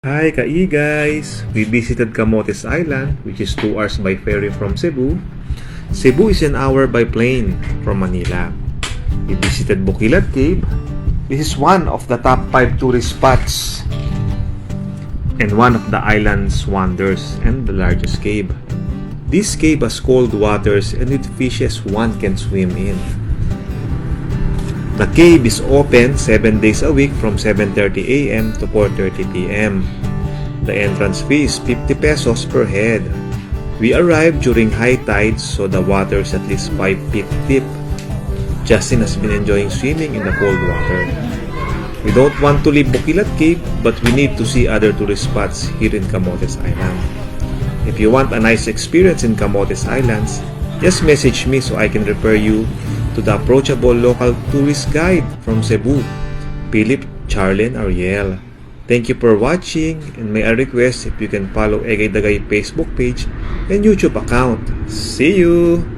Hi guys! We visited Camotes Island, which is 2 hours by ferry from Cebu. Cebu is an hour by plane from Manila. We visited Bukilat Cave. This is one of the top 5 tourist spots and one of the island's wonders and the largest cave. This cave has cold waters and with fishes one can swim in. The cave is open 7 days a week from 7:30 a.m. to 4:30 p.m. The entrance fee is 50 pesos per head. We arrived during high tides, so the water is at least 5 feet deep. Justin has been enjoying swimming in the cold water. We don't want to leave Bukilat Cave, but we need to see other tourist spots here in Camotes Island. If you want a nice experience in Camotes Islands, just message me so I can refer you to the approachable local tourist guide from Cebu, Philip, Charlene, Ariel. Thank you for watching, and may I request if you can follow Egay Dagay Facebook page and YouTube account. See you!